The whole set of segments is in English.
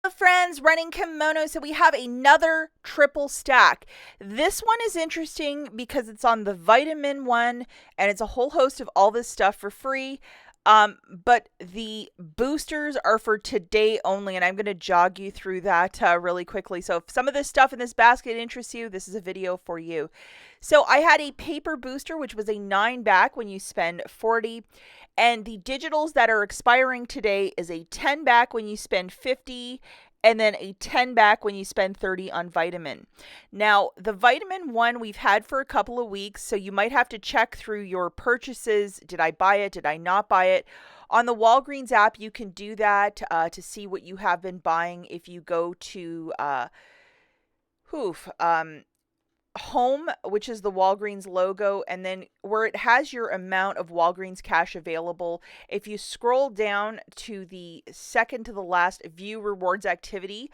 Friends, running kimono. So we have another triple stack. This one is interesting because it's on the vitamin one and it's a whole host of all this stuff for free. But the boosters are for today only, and I'm going to jog you through that really quickly. So if some of this stuff in this basket interests you, this is a video for you. So I had a paper booster, which was a 9 back when you spend 40. And the digitals that are expiring today is a 10 back when you spend 50, and then a 10 back when you spend 30 on vitamin. Now, the vitamin one we've had for a couple of weeks, so you might have to check through your purchases. Did I buy it? Did I not buy it? On the Walgreens app, you can do that to see what you have been buying. If you go to home, which is the Walgreens logo, and then where it has your amount of Walgreens cash available, if you scroll down to the second to the last view rewards activity,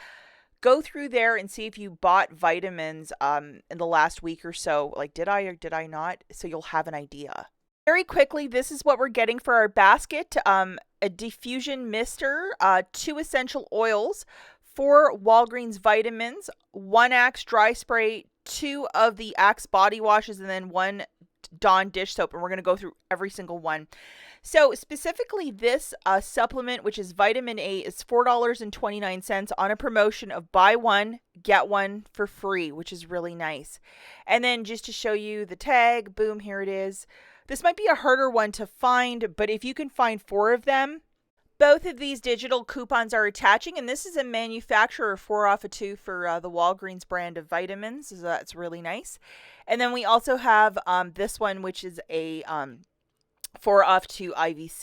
go through there and see if you bought vitamins in the last week or so. Like, did I or did I not? So you'll have an idea. Very quickly, this is what we're getting for our basket. A diffusion mister, 2 essential oils, 4 Walgreens vitamins, 1 Axe dry spray, 2 of the Axe body washes, and then 1 Dawn dish soap. And we're going to go through every single one. So specifically this supplement, which is vitamin A, is $4.29 on a promotion of buy one, get one for free, which is really nice. And then just to show you the tag, boom, here it is. This might be a harder one to find, but if you can find 4 of them, both of these digital coupons are attaching, and this is a manufacturer 4 off of 2 for the Walgreens brand of vitamins, so that's really nice. And then we also have this one, which is a 4 off 2 IVC.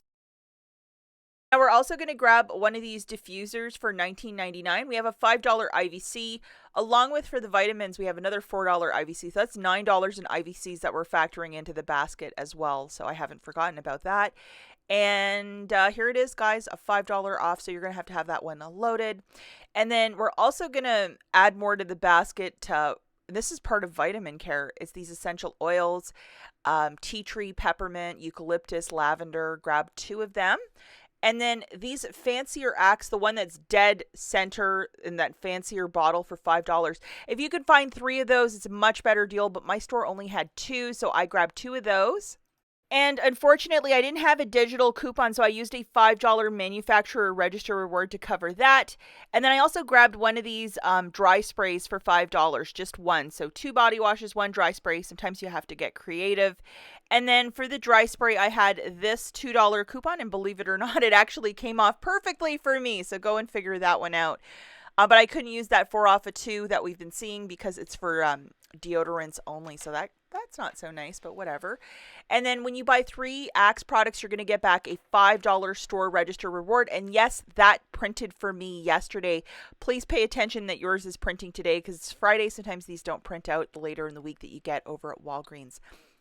Now we're also going to grab one of these diffusers for $19.99. We have a $5 IVC. Along with for the vitamins, we have another $4 IVC. So that's $9 in IVCs that we're factoring into the basket as well. So I haven't forgotten about that. And here it is, guys, a $5 off. So you're going to have that one loaded. And then we're also going to add more to the basket. This is part of vitamin care. It's these essential oils, tea tree, peppermint, eucalyptus, lavender. Grab 2 of them. And then these fancier Axe, the one that's dead center in that fancier bottle for $5. If you can find 3 of those, it's a much better deal, but my store only had 2, so I grabbed 2 of those. And unfortunately, I didn't have a digital coupon, so I used a $5 manufacturer register reward to cover that. And then I also grabbed one of these dry sprays for $5, just one. So 2 body washes, 1 dry spray. Sometimes you have to get creative. And then for the dry spray, I had this $2 coupon, and believe it or not, it actually came off perfectly for me. So go and figure that one out. But I couldn't use that 4 off of 2 that we've been seeing because it's for deodorants only. So that's not so nice, but whatever. And then when you buy 3 Axe products, you're going to get back a $5 store register reward. And yes, that printed for me yesterday. Please pay attention that yours is printing today because it's Friday. Sometimes these don't print out later in the week that you get over at Walgreens.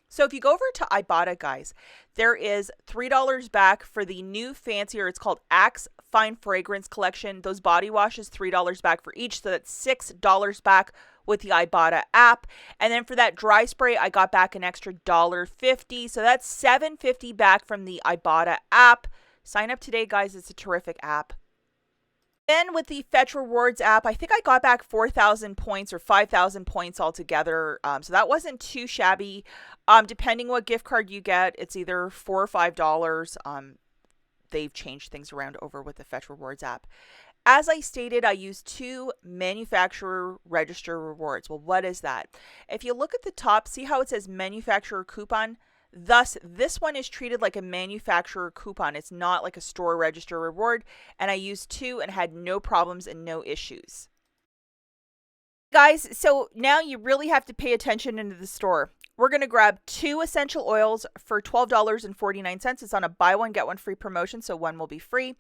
So if you go over to IBOTTA, guys, there is $3 back for the new fancier. It's called Axe Fine Fragrance Collection. Those body washes, $3 back for each. So that's $6 back with the IBOTTA app. And then for that dry spray, I got back an extra $1.50. So that's $7.50 back from the IBOTTA app. Sign up today, guys. It's a terrific app. Then with the Fetch Rewards app, I think I got back 4,000 points or 5,000 points altogether. So that wasn't too shabby. Depending what gift card you get, it's either $4 or $5. They've changed things around over with the Fetch Rewards app. As I stated, I used 2 manufacturer register rewards. Well, what is that? If you look at the top, see how it says manufacturer coupon? Thus, this one is treated like a manufacturer coupon. It's not like a store register reward. And I used 2 and had no problems and no issues. Guys, so now you really have to pay attention into the store. We're going to grab 2 essential oils for $12.49. It's on a buy one, get one free promotion, so 1 will be free.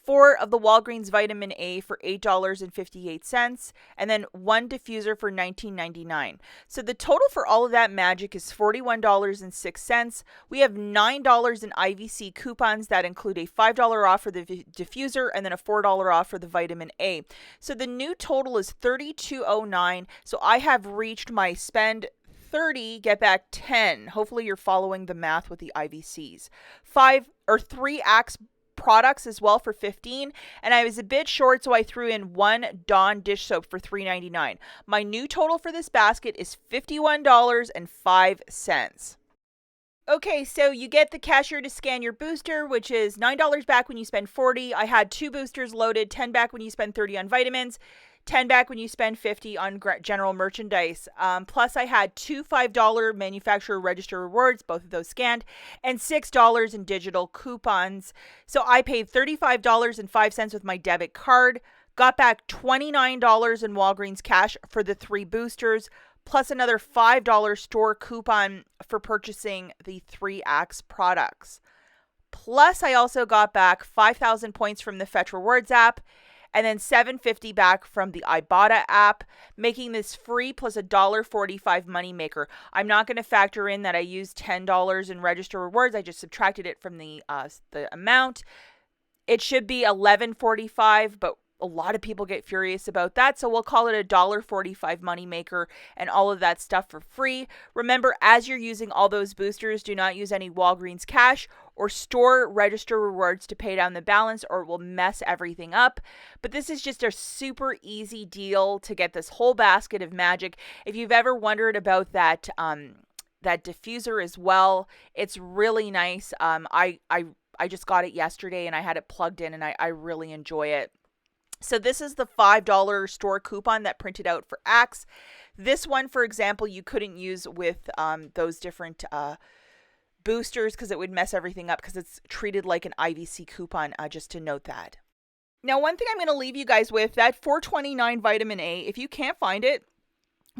4 of the Walgreens vitamin A for $8.58, and then 1 diffuser for $19.99. So the total for all of that magic is $41.06. We have $9 in IVC coupons that include a $5 off for the diffuser and then a $4 off for the vitamin A. So the new total is $32.09. So I have reached my spend 30, get back 10. Hopefully you're following the math with the IVCs. 3 Axe products as well for $15, and I was a bit short, so I threw in one Dawn dish soap for $3.99. My new total for this basket is $51.05. Okay, so you get the cashier to scan your booster, which is $9 back when you spend $40. I had 2 boosters loaded, 10 back when you spend $30 on vitamins, 10 back when you spend $50 on general merchandise. Plus, I had 2 $5 manufacturer register rewards, both of those scanned, and $6 in digital coupons. So I paid $35.05 with my debit card, got back $29 in Walgreens cash for the 3 boosters, plus another $5 store coupon for purchasing the 3 Axe products. Plus, I also got back 5,000 points from the Fetch Rewards app, and then $750 back from the IBOTTA app, making this free plus a $1.45 moneymaker. I'm not going to factor in that I used $10 in register rewards. I just subtracted it from the amount. It should be $11.45, but a lot of people get furious about that, so we'll call it a $1.45 moneymaker and all of that stuff for free. Remember, as you're using all those boosters, do not use any Walgreens cash or store register rewards to pay down the balance, or it will mess everything up. But this is just a super easy deal to get this whole basket of magic. If you've ever wondered about that diffuser as well, it's really nice. I just got it yesterday and I had it plugged in, and I really enjoy it. So this is the $5 store coupon that printed out for Axe. This one, for example, you couldn't use with those different boosters because it would mess everything up because it's treated like an IVC coupon, just to note that. Now, one thing I'm going to leave you guys with, that $4.29 vitamin A, if you can't find it,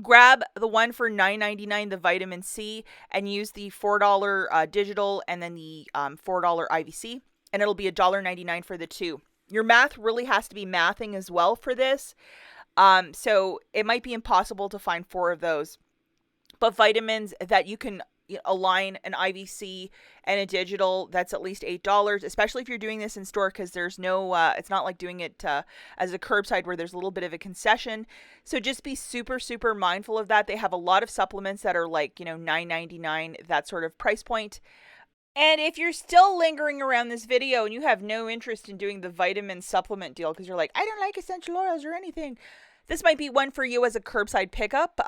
grab the one for $9.99, the vitamin C, and use the $4 digital and then the $4 IVC, and it'll be $1.99 for the 2. Your math really has to be mathing as well for this. So it might be impossible to find 4 of those. But vitamins that you can align an IVC and a digital, that's at least $8, especially if you're doing this in store, because there's no, it's not like doing it as a curbside where there's a little bit of a concession. So just be super, super mindful of that. They have a lot of supplements that are like, $9.99, that sort of price point. And if you're still lingering around this video and you have no interest in doing the vitamin supplement deal because you're like, I don't like essential oils or anything, this might be one for you as a curbside pickup.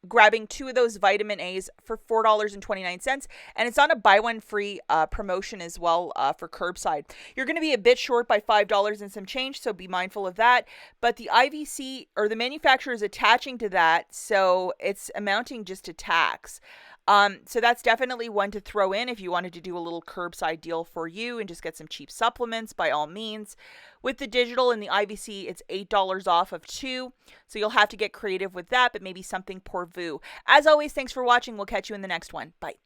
Grabbing 2 of those vitamin A's for $4.29. And it's on a buy one free promotion as well for curbside. You're going to be a bit short by $5 and some change, so be mindful of that. But the IVC, or the manufacturer, is attaching to that, so it's amounting just to tax. So that's definitely one to throw in if you wanted to do a little curbside deal for you and just get some cheap supplements, by all means. With the digital and the IVC, it's $8 off of 2. So you'll have to get creative with that, but maybe something pour vous. As always, thanks for watching. We'll catch you in the next one. Bye.